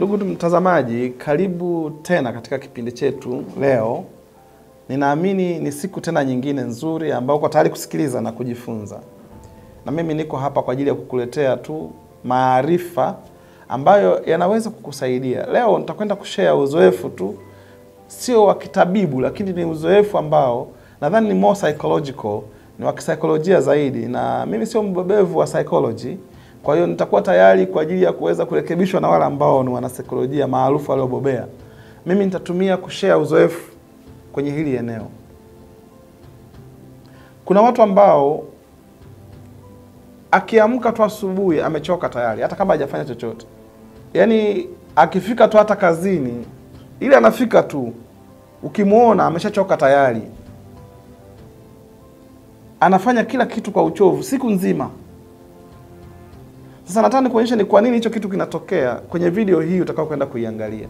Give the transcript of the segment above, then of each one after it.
Ndugu mtazamaji, karibu tena katika kipindi chetu leo. Ninaamini ni siku tena nyingine nzuri ambao uko tayari kusikiliza na kujifunza. Na mimi niko hapa kwa ajili ya kukuletea tu maarifa ambayo yanaweza kukusaidia. Leo nitakwenda kushare uzoefu tu, sio wa kitabibu, lakini ni uzoefu ambao nadhani ni more psychological, ni wa kisaikolojia zaidi, na mimi sio mbobevu wa psychology. Kwa hiyo nitakuwa tayari kwa ajili ya kuweza kurekebishwa na wale ambao ni wanasaikolojia maarufu waliobobea. Mimi nitatumia kushare uzoefu kwenye hili eneo. Kuna watu ambao akiamka tu asubuhi amechoka tayari hata kama hajafanya chochote. Yaani akifika tu hata kazini, ile anafika tu, ukimuona ameshachoka tayari. Anafanya kila kitu kwa uchovu siku nzima. Sasa nataka nikuonyeshe ni kwa nini hicho kitu kinatokea kwenye video hii utakao kwenda kuiangalia.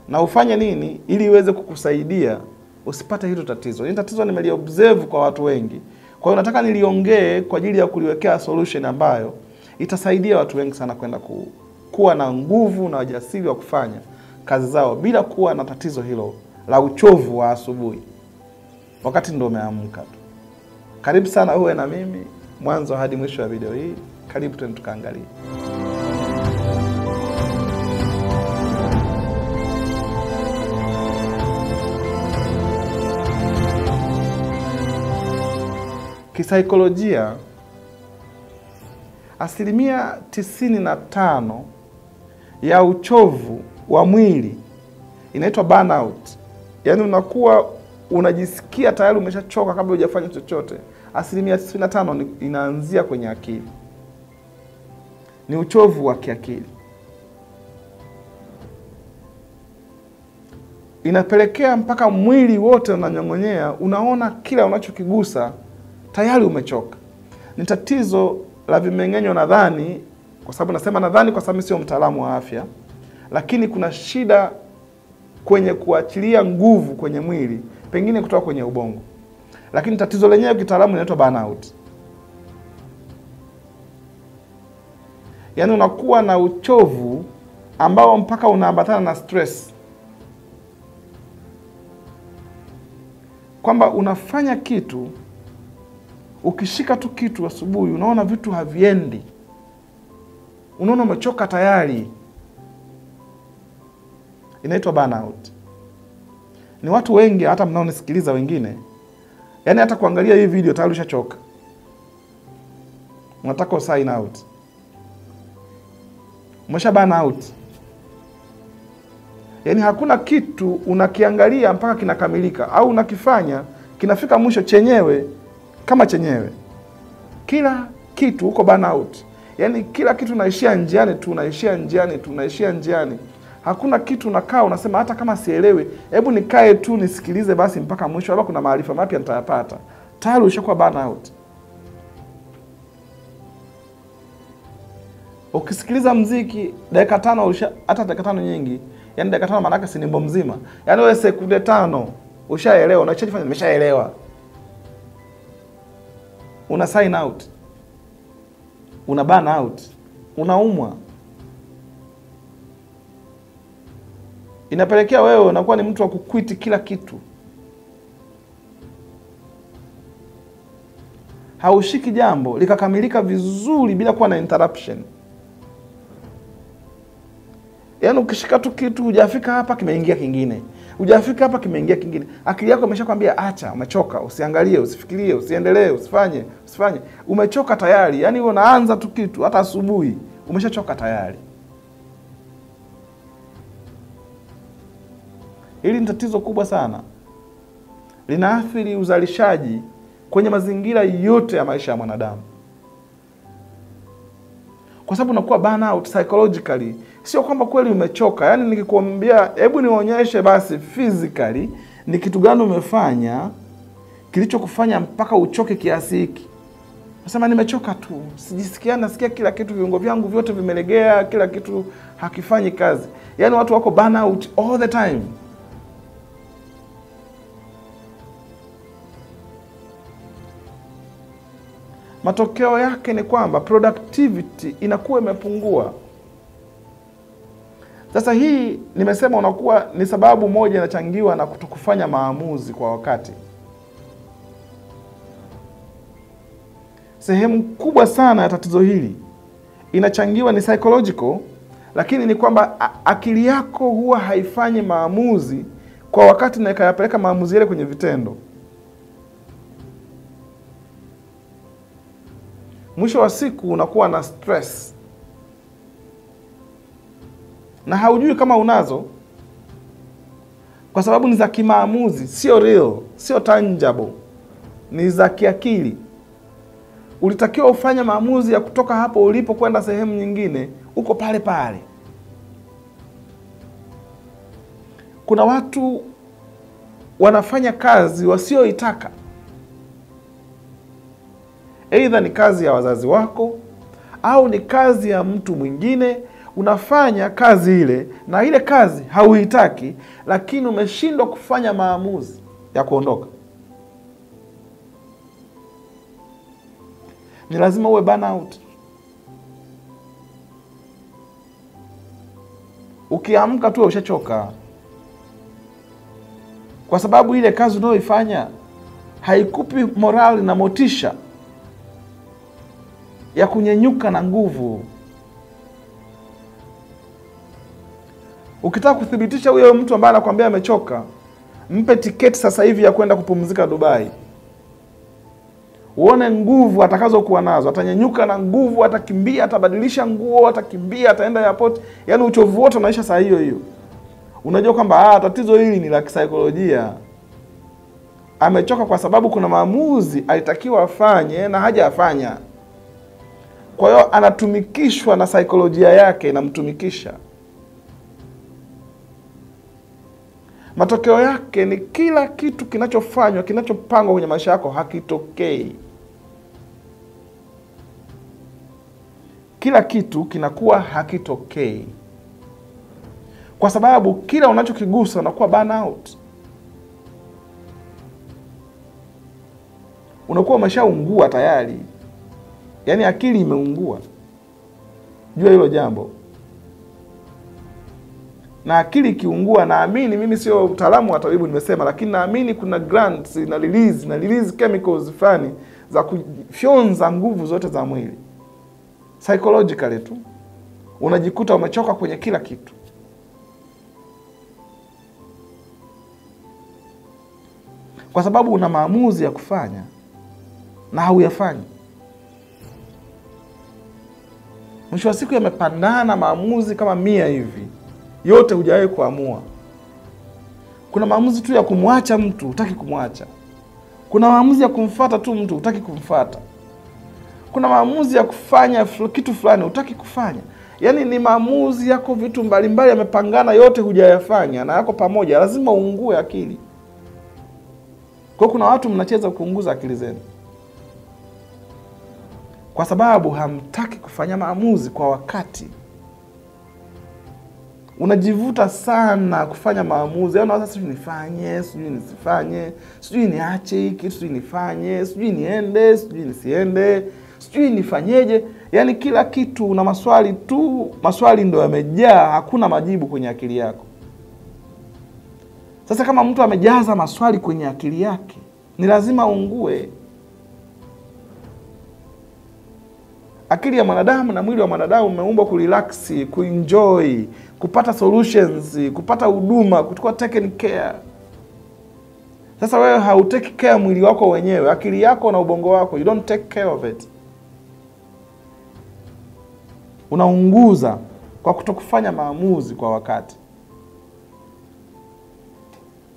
Na ufanye nini ili iweze kukusaidia usipate hilo tatizo. Hili tatizo nimeliobserve kwa watu wengi. Kwa hiyo nataka niliongee kwa ajili ya kuliwekea solution ambayo itasaidia watu wengi sana kwenda kuwa na nguvu na ujasiri wa kufanya kazi zao bila kuwa na tatizo hilo la uchovu wa asubuhi wakati ndio umeamka tu. Karibu sana uwe na mimi mwanzo hadi mwisho wa video hii. Karibu twende tukaangalie. Kisaikolojia, 95% ya uchovu wa mwili inaitwa burnout. Yaani unakuwa unajisikia tayari umeshachoka kabla hujafanya chochote. 95% inaanzia kwenye akili. Ni uchovu wa kiakili. Inapelekea mpaka mwili wote unanyong'onyea, unaona kila unachokigusa tayari umechoka. Ni tatizo la vimeng'enyo nadhani, kwa sababu nasema nadhani kwa sababu sio mtaalamu wa afya, lakini kuna shida kwenye kuachilia nguvu kwenye mwili, pengine kutoka kwenye ubongo. Lakini tatizo lenyewe kitaalamu linaitwa burnout. Yaani unakuwa na uchovu ambao mpaka unaambatana na stress. Kwamba unafanya kitu, ukishika tu kitu asubuhi, unaona vitu haviendi. Unaona umechoka tayari. Inaitwa burnout. Ni watu wengi hata mnaonisikiliza wengine, yaani hata kuangalia hii video tayari ushachoka. Unataka sign out. Umesha burn out. Yaani hakuna kitu unakiangalia mpaka kinakamilika, au unakifanya kinafika mwisho chenyewe kama chenyewe. Kila kitu uko burn out. Yaani kila kitu unaishia njiani tu, unaishia njiani. Hakuna kitu unakaa unasema hata kama sielewi, hebu nikae tu nisikilize basi mpaka mwisho, labda kuna maarifa mapya nitayapata. Tayari ushakuwa burn out. Ukisikiliza muziki dakika 5 hata dakika 5 nyingi, yani dakika 5 maana yake si nyimbo mzima. Yani wewe sekunde 5 ushaelewa, unachofanya nimeshaelewa. Una sign out. Una burn out. Unaumwa. Inapelekea wewe unakuwa ni mtu wa kuquit kila kitu. Haushiki jambo likakamilika vizuri bila kuwa na interruption. Yaani ukishika tu kitu, hujafika hapa kimeingia kingine. Hujafika hapa kimeingia kingine. Akili yako imeshakwambia acha, umechoka, usiangalie, usifikirie, usiendelee, usifanye. Umechoka tayari. Yaani unaanza tu kitu hata asubuhi, umeshachoka tayari. Hili ni tatizo kubwa sana. Linaathiri uzalishaji kwenye mazingira yote ya maisha ya mwanadamu. Kwa sababu unakuwa burnout psychologically. Sio kwamba kweli umechoka. Yaani nikikwambia hebu nionyeshe basi physically ni kitu gani umefanya kilichokufanya mpaka uchoke kiasi hiki. Nasema nimechoka tu. Nasikia kila kitu, viungo vyangu vyote vimelegea, kila kitu hakifanyi kazi. Yaani watu wako burnout all the time. Matokeo yake ni kwamba productivity inakuwa imepungua. Sasa hii nimesema unakuwa ni sababu moja inachangiwa na kutokufanya maamuzi kwa wakati. Sehemu kubwa sana ya tatizo hili inachangiwa ni psychological, lakini ni kwamba akili yako huwa haifanyi maamuzi kwa wakati na ikayapeleka maamuzi yale kwenye vitendo. Mwisho wa siku unakuwa na stress na haujui kama unazo, kwa sababu ni za kimaamuzi, sio real, sio tangible, ni za kiakili. Ulitakiwa ufanye maamuzi ya kutoka hapo ulipo kwenda sehemu nyingine, uko pale pale. Kuna watu wanafanya kazi wasioitaka. Aidha ni kazi ya wazazi wako au ni kazi ya mtu mwingine. Unafanya kazi ile na ile kazi hauitaki, lakini umeshindwa kufanya maamuzi ya kuondoka. Ni lazima uwe burnout. Ukiamka tu ushachoka, kwa sababu ile kazi unayoifanya haikupi morali na motisha ya kunyenyuka na nguvu. Ukitaka kuthibitisha huyo mtu ambaye anakuambia amechoka, mpe tiketi sasa hivi ya kwenda kupumzika Dubai. Uone nguvu atakazokuwa nazo. Atanyenyuka na nguvu, atakimbia, atabadilisha nguo, atakimbia, ataenda airport. Yaani uchovu wote unaisha saa hiyo hiyo. Unajua kwamba tatizo hili ni la kisaikolojia. Amechoka kwa sababu kuna maamuzi alitakiwa afanye na hajafanya. Kwa hiyo anatumikishwa na saikolojia yake, inamtumikisha. Matokeo yake ni kila kitu kinachofanywa, kinachopangwa kwenye maisha yako hakitokei. Kila kitu kinakuwa hakitokei, kwa sababu kila unachokigusa unakuwa burnout. Unakuwa umeshaungua tayari. Yaani akili imeungua. Jua hilo jambo. Na akili ikiungua, naamini, mimi sio utaalamu wa tabibu nimesema, lakini naamini kuna glands na release chemicals fulani za kufyonza nguvu zote za mwili. Psychologically tu unajikuta umechoka kwenye kila kitu. Kwa sababu una maamuzi ya kufanya na hauyafanyi. Mwisho wa siku yamepandana maamuzi kama 100 hivi. Yote hujawahi kuamua. Kuna maamuzi tu ya kumwacha mtu, hutaki kumwacha. Kuna maamuzi ya kumfuata tu mtu, hutaki kumfuata. Kuna maamuzi ya kufanya kitu fulani, hutaki kufanya. Yaani ni maamuzi yako, vitu mbalimbali yamepangana, yote hujayafanya na yako pamoja, lazima uungue akili. Kwa kuna watu mnacheza kuunguza akili zenu, kwa sababu hamtaki kufanya maamuzi kwa wakati. Unajivuta sana kufanya maamuzi. Yaani sasa sijui nifanye, sijui nisifanye, sijui niache hiki, sijui nifanye, sijui niende, sijui nisiende, sijui nifanyeje. Yaani kila kitu una maswali tu, maswali ndio yamejaa, hakuna majibu kwenye akili yako. Sasa kama mtu amejaza maswali kwenye akili yake, ni lazima ungue. Akili ya mwanadamu na mwili wa mwanadamu umeumbwa kurelax, kuenjoy, kupata solutions, kupata huduma, kuchukua taken care. Sasa wewe hautake care mwili wako wenyewe, akili yako na ubongo wako, you don't take care of it. Unaunguza kwa kutokufanya maamuzi kwa wakati.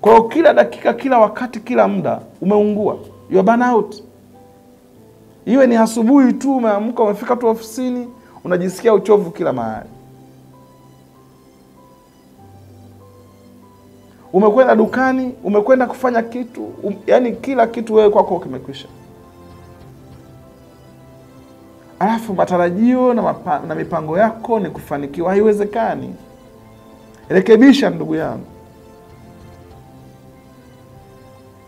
Kwa kila dakika, kila wakati, kila muda umeungua. You are burnout. Iwe ni asubuhi tu umeamka, umefika tu ofisini, unajisikia uchovu kila mahali. Umekwenda dukani, umekwenda kufanya kitu, yaani kila kitu wewe kwako kimekwisha. Alafu matarajio na mipango yako ni kufanikiwa, haiwezekani. Rekebisha ndugu yangu.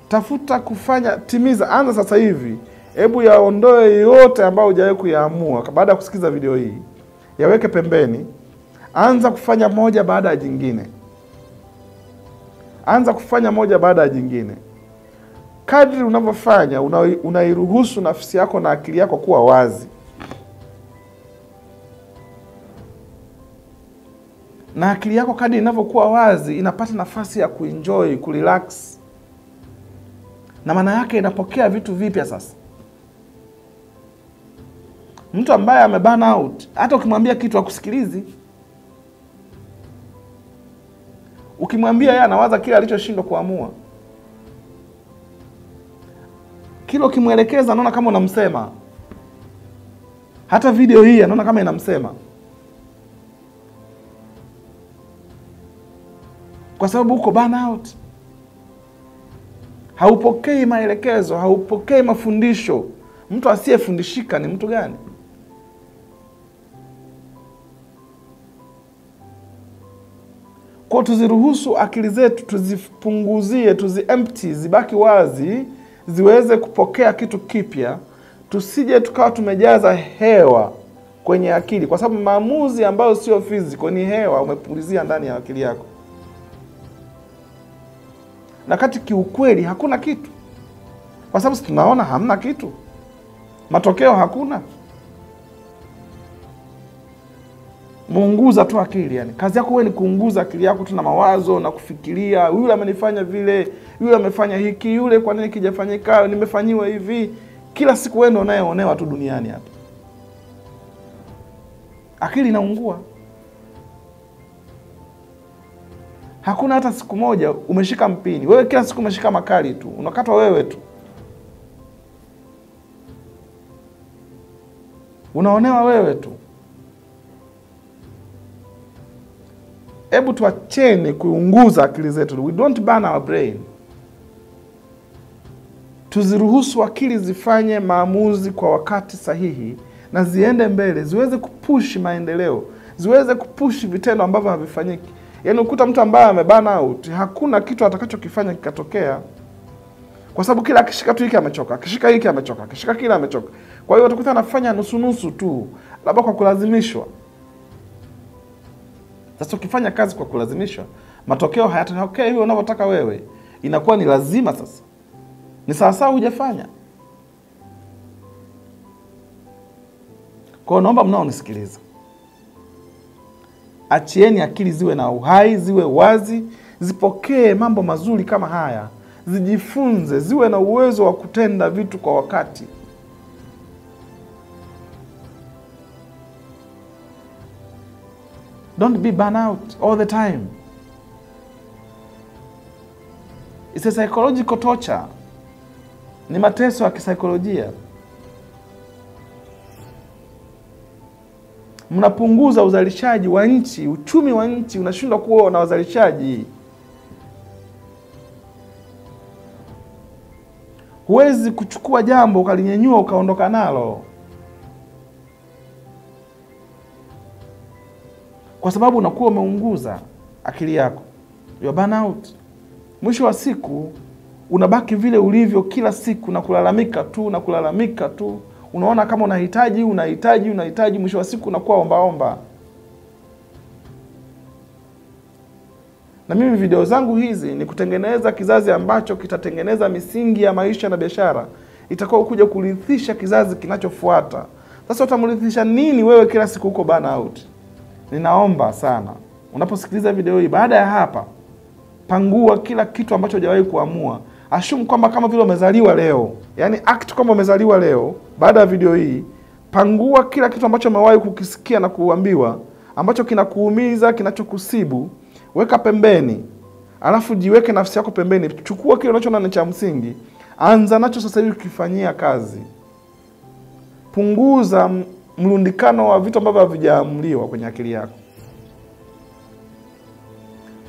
Tafuta kufanya, timiza, anza sasa hivi. Hebu yaondoe yote ambayo hujawahi kuyaamua baada ya kusikiza video hii. Yaweke pembeni. Anza kufanya moja baada ya jingine. Anza kufanya moja baada ya jingine. Kadri unavyofanya, unairuhusu nafsi yako na akili yako kuwa wazi. Na akili yako kadri inavyokuwa wazi, inapata nafasi ya kuenjoy, kurelax. Na maana yake inapokea vitu vipya sasa. Mtu ambaye ameburn out, hata ukimwambia kitu hakusikilizi. Ukimwambia yeye anawaza kile alichoshindwa kuamua. Kile ukimwelekeza anaona kama unamsema. Hata video hii anaona kama inamsema. Kwa sababu uko burn out. Haupokei maelekezo, haupokei mafundisho. Mtu asiyefundishika ni mtu gani? Kwa tuziruhusu akili zetu, tuzipunguzie, empty, zibaki wazi, ziweze kupokea kitu kipya. Tusije tukawa tumejaza hewa kwenye akili, kwa sababu maamuzi ambayo sio physical ni hewa umepulizia ndani ya akili yako. Na kati kiukweli hakuna kitu. Kwa sababu tunaona hamna kitu. Matokeo hakuna. Muunguza tu akili yani. Kazi yako wewe ni kuunguza akili yako tu na mawazo na kufikiria, yule amenifanya vile, yule amefanya hiki, yule kwa nini kijafanyika, nimefanyiwa hivi. Kila siku wewe ndio unayeonewa tu duniani hapa. Akili inaungua. Hakuna hata siku moja umeshika mpini. Wewe kila siku umeshika makali tu. Unakatwa wewe tu. Unaonewa wewe tu. Hebu tuacheni kuunguza akili zetu. We don't burn our brain. Tuziruhusu akili zifanye maamuzi kwa wakati sahihi na ziende mbele, ziweze kupush maendeleo, ziweze kupush vitendo ambavyo havifanyiki. Yaani ukuta mtu ambaye ameburn out, hakuna kitu atakachokifanya kikatokea. Kwa sababu kila akishika tu hiki amechoka, akishika hiki amechoka, akishika kile amechoka. Kwa hiyo utakuta anafanya nusu tu, labda kwa kulazimishwa. Sasa ukifanya kazi kwa kulazimishwa, matokeo hayatokei hivyo unavyotaka wewe. Inakuwa ni lazima sasa. Ni sawa hujafanya. Kwa hiyo naomba mnaonisikiliza, achieni akili ziwe na uhai, ziwe wazi, zipokee mambo mazuri kama haya, zijifunze, ziwe na uwezo wa kutenda vitu kwa wakati. Don't be burn out all the time. It's a psychological torture. Ni mateso ya kisaikolojia. Mnapunguza uzalishaji wa nchi, uchumi wa nchi unashindwa kuwa na wazalishaji. Huwezi kuchukua jambo ukalinyenyua ukaondoka nalo. Kwa sababu unakuwa umeunguza akili yako. You are burn out. Mwisho wa siku unabaki vile ulivyo kila siku na kulalamika tu. Unaona kama unahitaji, mwisho wa siku unakuwa omba. Na mimi video zangu hizi ni kutengeneza kizazi ambacho kitatengeneza misingi ya maisha na biashara. Itakuwa kuja kurithisha kizazi kinachofuata. Sasa utamrithisha nini wewe kila siku uko burn out? Ninaomba sana, unaposikiliza video hii, baada ya hapa, pangua kila kitu ambacho hujawahi kuamua. Assume kwamba kama vile umezaliwa leo. Yaani act kama umezaliwa leo. Baada ya video hii, pangua kila kitu ambacho umewahi kukisikia na kuambiwa, ambacho kinakuumiza, kinachokusibu, weka pembeni. Alafu jiweke nafsi yako pembeni. Chukua kile unachoona ni cha msingi, anza nacho sasa hivi kukifanyia kazi. Punguza mlundikano wa vitu ambavyo havijaamuliwa kwenye akili yako.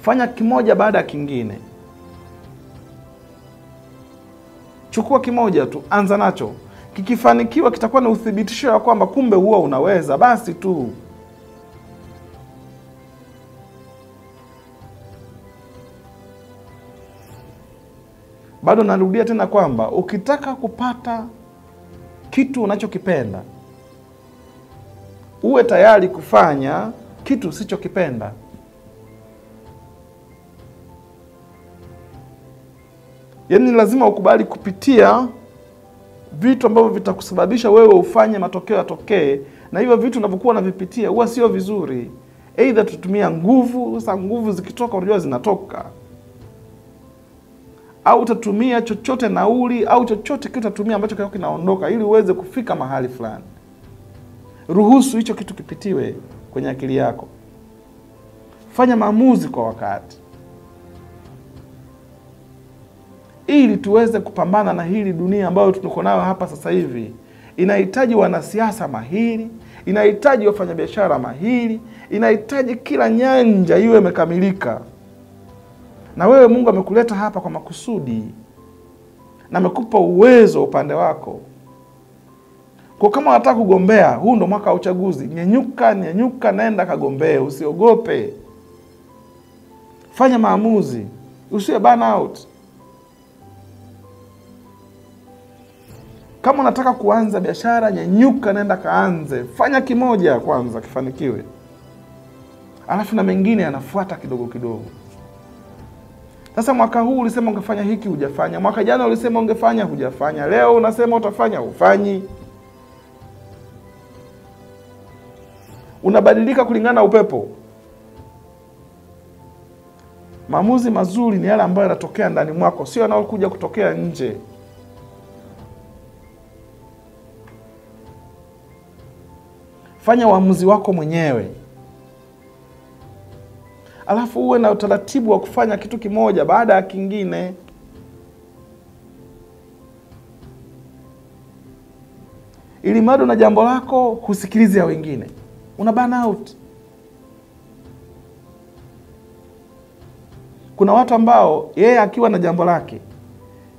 Fanya kimoja baada ya kingine. Chukua kimoja tu, anza nacho. Kikifanikiwa kitakuwa na uthibitisho wa kwamba kumbe huwa unaweza, basi tu. Bado narudia tena kwamba ukitaka kupata kitu unachokipenda, uwe tayari kufanya kitu usichokipenda. Yaani lazima ukubali kupitia vitu ambavyo vitakusababisha wewe ufanye matokeo yatokee, na hivyo vitu unavyokuwa unavipitia huwa sio vizuri. Either tutumia nguvu, sasa nguvu zikitoka unajua zinatoka. Au utatumia chochote, nauli au chochote kitu utatumia ambacho kinaondoka ili uweze kufika mahali fulani. Ruhusu hicho kitu kipitiwe kwenye akili yako. Fanya maamuzi kwa wakati, ili tuweze kupambana na hili dunia ambayo tuko nayo hapa sasa hivi. Inahitaji wanasiasa mahiri, inahitaji wafanyabiashara mahiri, inahitaji kila nyanja iwe imekamilika. Na wewe Mungu amekuleta hapa kwa makusudi, na amekupa uwezo upande wako. Kwa kama unataka kugombea, huu ndo mwaka wa uchaguzi, nyenyuka nenda kagombee, usiogope. Fanya maamuzi, usiwe burn out. Kama unataka kuanza biashara, nyenyuka nenda kaanze. Fanya kimoja kwanza kifanikiwe, alafu na mengine yanafuata kidogo kidogo. Sasa mwaka huu ulisema ungefanya hiki, hujafanya. Mwaka jana ulisema ungefanya, hujafanya. Leo unasema utafanya, hufanyi. Unabadilika kulingana na upepo. Maamuzi mazuri ni yale ambayo yanatokea ndani mwako, sio yanayokuja kutokea nje. Fanya uamuzi wako mwenyewe. Alafu uwe na utaratibu wa kufanya kitu kimoja baada ya kingine. Ili mradi na jambo lako husikilize ya wengine, una burn out. Kuna watu ambao yeye akiwa na jambo lake,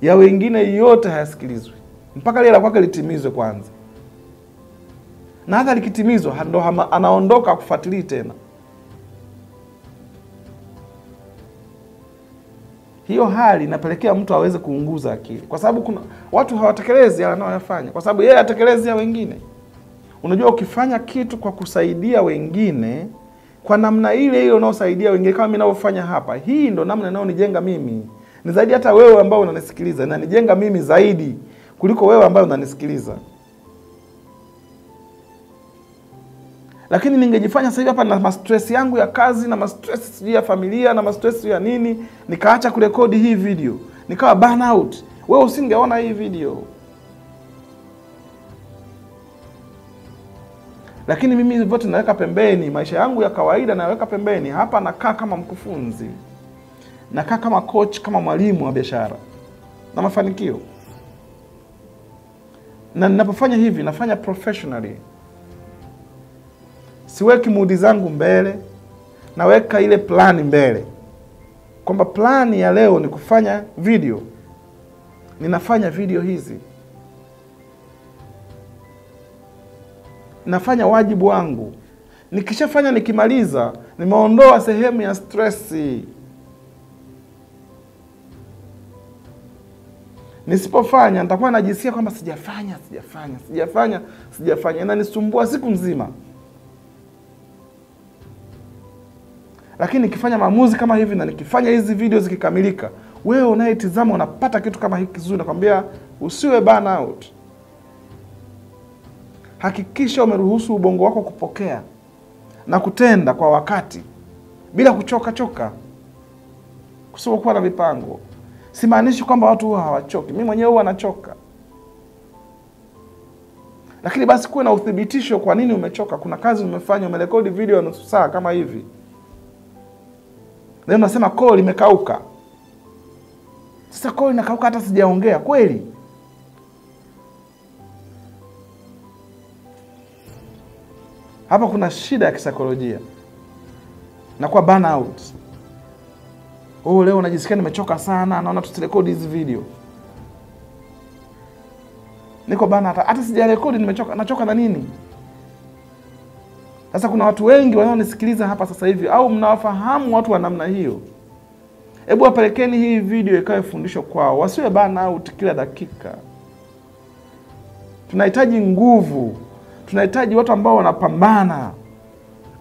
ya wengine yote hayasikilizwi mpaka lile la kwake litimizwe kwanza. Na hata likitimizwa ndo anaondoka kufuatilia tena. Hiyo hali inapelekea mtu aweze kuunguza akili, kwa sababu kuna watu hawatekelezi yale wanayofanya kwa sababu yeye atekelezi ya wengine. Unajua, ukifanya kitu kwa kusaidia wengine kwa namna ile ile unaosaidia wengine, kama mimi ninavyofanya hapa, hii ndo namna inayonijenga mimi. Ni zaidi hata wewe ambao unanisikiliza, na nijenga mimi zaidi kuliko wewe ambao unanisikiliza. Lakini ningejifanya sasa hivi hapa na stress yangu ya kazi, na stress ya familia, na stress ya nini, nikaacha kurekodi hii video, nikawa burn out, wewe usingeona hii video. Lakini mimi vote naweka pembeni, maisha yangu ya kawaida naweka pembeni. Hapa nakaa kama mkufunzi, nakaa kama coach, kama mwalimu wa biashara na mafanikio. Na ninapofanya hivi nafanya professionally. Siweki mudi zangu mbele, naweka ile plani mbele. Kwamba plani ya leo ni kufanya video. Ninafanya video hizi. Nafanya wajibu wangu. Nikishafanya, nikimaliza, nimeondoa sehemu ya stressi. Nisipofanya nitakuwa najisikia kwamba sijafanya. Inanisumbua siku nzima. Lakini nikifanya maamuzi kama hivi, na nikifanya hizi video zikikamilika, wewe unayetizama unapata kitu kama hiki kizuri. Nakwambia usiwe burn out. Hakikisha umeruhusu ubongo wako kupokea na kutenda kwa wakati bila kuchoka. Kusema kuwa na mipango. Simaanishi kwamba watu huwa hawachoki. Mimi mwenyewe huwa nachoka. Lakini basi kuwe na uthibitisho kwa nini umechoka. Kuna kazi umefanya, umerekodi video ya nusu saa kama hivi. Leo nasema call imekauka. Sasa call inakauka hata sijaongea kweli? Hapa kuna shida ya kisaikolojia. Na kwa burn out. Leo najisikia nimechoka sana, naona tusirekodi hizi video. Niko burn out. Hata sijarekodi nimechoka. Nachoka na nini? Sasa kuna watu wengi wanaonisikiliza hapa sasa hivi, au mnawafahamu watu wa namna hiyo. Hebu wapelekeni hii video ikawe fundisho kwao. Wasiwe burn out kila dakika. Tunahitaji nguvu. Tunahitaji watu ambao wanapambana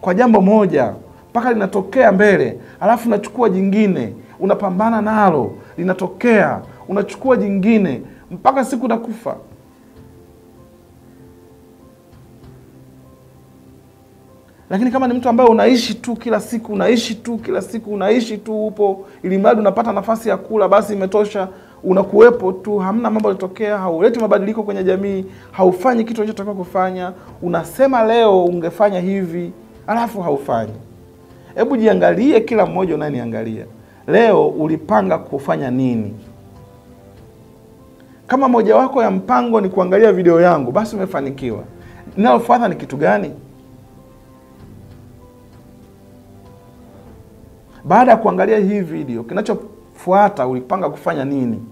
kwa jambo moja mpaka linatokea mbele, alafu unachukua jingine, unapambana nalo, linatokea, unachukua jingine mpaka siku nakufa. Lakini kama ni mtu ambaye unaishi tu kila siku, unaishi tu upo, ili mradi unapata nafasi ya kula, basi imetosha, unakuwepo tu, hamna mambo yatokea, hauleti mabadiliko kwenye jamii, haufanyi kitu unachotakiwa kufanya, unasema leo ungefanya hivi, alafu haufanyi. Hebu jiangalie, kila mmoja unaniangalia. Leo ulipanga kufanya nini? Kama moja wako ya mpango ni kuangalia video yangu, basi umefanikiwa. Linalofuata ni kitu gani? Baada ya kuangalia hii video, kinachofuata ulipanga kufanya nini?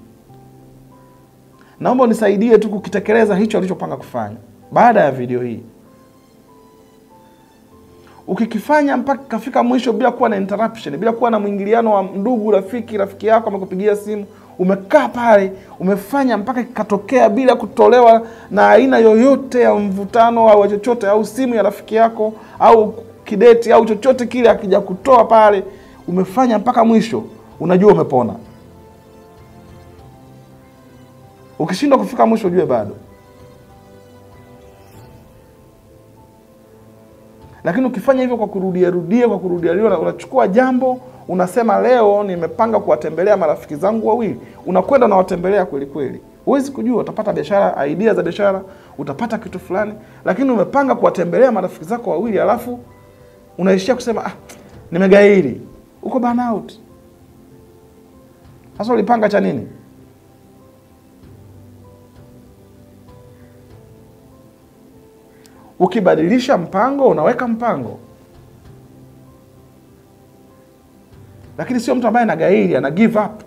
Naomba unisaidie tu kukitekeleza hicho ulichopanga kufanya baada ya video hii. Ukikifanya mpaka kafika mwisho bila kuwa na interruption, bila kuwa na mwingiliano wa ndugu, rafiki yako amekupigia simu, umekaa pale, umefanya mpaka kikatokea bila kutolewa na aina yoyote ya mvutano au chochote, au simu ya rafiki yako au kideti au chochote kile akija kutoa pale, umefanya mpaka mwisho, unajua umepona. Ukishindwa kufika mwisho, ujue bado. Lakini ukifanya hivyo kwa kurudia, unachukua jambo, unasema leo nimepanga kuwatembelea marafiki zangu wawili, unakwenda na watembelea kweli kweli. Huwezi kujua, utapata biashara, idea za biashara, utapata kitu fulani, lakini umepanga kuwatembelea marafiki zako wawili, alafu unaishia kusema nimegairi. Uko burnout. Sasa ulipanga cha nini? Ukibadilisha mpango, unaweka mpango. Lakini sio mtu ambaye anagairi, ana give up.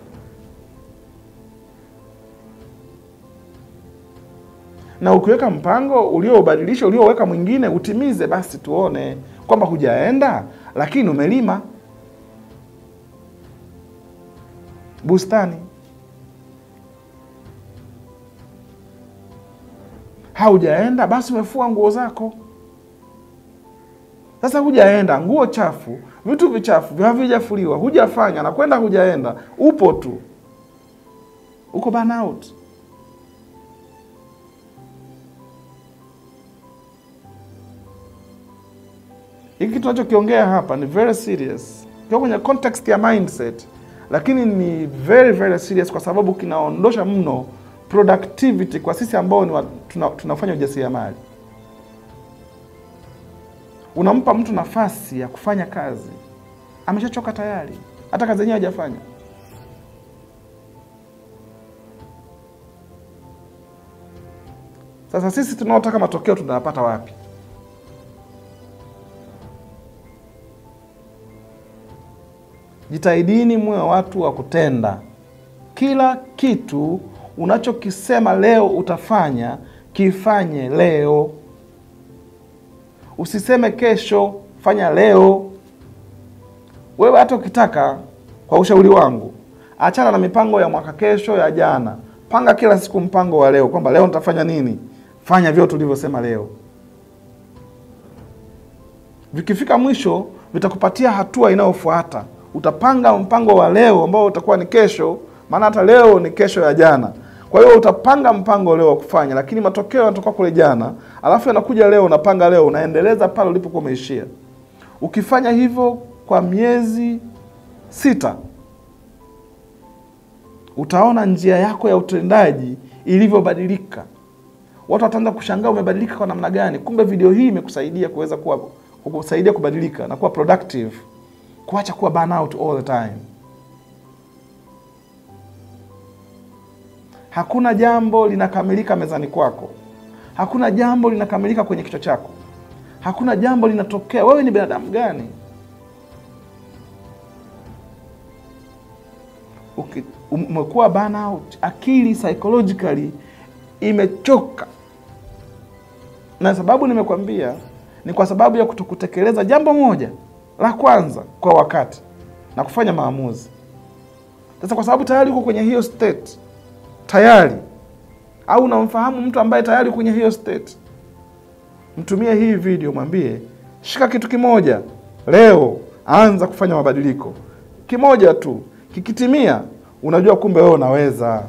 Na ukiweka mpango, uliobadilisha, ulioweka mwingine, utimize, basi tuone kwamba hujaenda, lakini umelima bustani. Haujaenda, basi umefua nguo zako. Sasa hujaenda, nguo chafu, vitu vichafu, havijafuliwa, hujafanya, na kwenda hujaenda, upo tu. Uko burnout. Hiki kitu tunachokiongea hapa ni very serious. Kwa kwenye context ya mindset, lakini ni very very serious kwa sababu kinaondosha mno productivity kwa sisi ambao tunafanya ujasiriamali. Unampa mtu nafasi ya kufanya kazi, ameshachoka tayari, hata kazi yenyewe hajafanya. Sasa sisi tunaotaka matokeo tunayapata wapi? Jitahidini muwe watu wa kutenda. Kila kitu unachokisema leo utafanya, kifanye leo. Usiseme kesho, fanya leo. Wewe hata ukitaka, kwa ushauri wangu, achana na mipango ya mwaka kesho, ya jana. Panga kila siku mpango wa leo, kwamba leo nitafanya nini. Fanya vyote ulivyosema leo. Vikifika mwisho, vitakupatia hatua inayofuata. Utapanga mpango wa leo ambao utakuwa ni kesho, maana hata leo ni kesho ya jana. Kwa hiyo utapanga mpango leo wa kufanya, lakini matokeo yanatoka kule jana, alafu yanakuja leo, unapanga leo, unaendeleza pale ulipokuwa umeishia. Ukifanya hivyo kwa miezi 6, utaona njia yako ya utendaji ilivyobadilika. Watu wataanza kushangaa umebadilika kwa namna gani. Kumbe video hii imekusaidia kuweza kukusaidia kubadilika na kuwa productive. Kuacha kuwa burnout all the time. Hakuna jambo linakamilika mezani kwako. Hakuna jambo linakamilika kwenye kichwa chako. Hakuna jambo linatokea. Wewe ni binadamu gani? Umekuwa burnout, akili psychologically imechoka. Na sababu nimekwambia ni kwa sababu ya kutokutekeleza jambo moja la kwanza kwa wakati na kufanya maamuzi. Sasa kwa sababu tayari uko kwenye hiyo state, tayari, au unamfahamu mtu ambaye tayari kwenye hiyo state, mtumie hii video, mwambie Shika kitu kimoja leo, anza kufanya mabadiliko. Kimoja tu kikitimia, unajua kumbe wewe unaweza.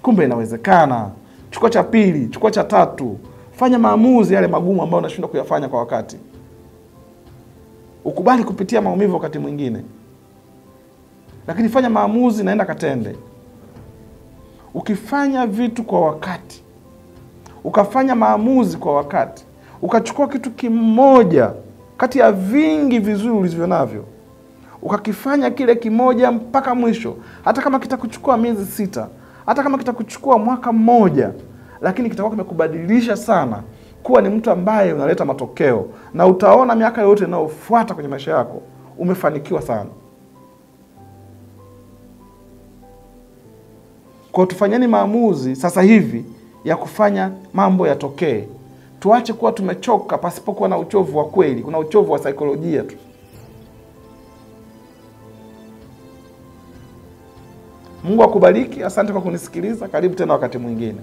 Kumbe inawezekana. Chukua cha pili, chukua cha tatu. Fanya maamuzi yale magumu ambayo unashindwa kuyafanya kwa wakati. Ukubali kupitia maumivu wakati mwingine, lakini fanya maamuzi, naenda katende. Ukifanya vitu kwa wakati, ukafanya maamuzi kwa wakati, ukachukua kitu kimoja kati ya vingi vizuri ulivyo navyo, ukakifanya kile kimoja mpaka mwisho, hata kama kitakuchukua miezi 6, hata kama kitakuchukua mwaka mmoja, lakini kitakuwa kimekubadilisha sana kuwa ni mtu ambaye unaleta matokeo, na utaona miaka yote inayofuata kwenye maisha yako umefanikiwa sana. Kwa tufanyeni maamuzi sasa hivi ya kufanya mambo yatokee. Tuache kuwa tumechoka pasipokuwa na uchovu wa kweli. Kuna uchovu wa saikolojia tu. Mungu akubariki. Asante kwa kunisikiliza. Karibu tena wakati mwingine.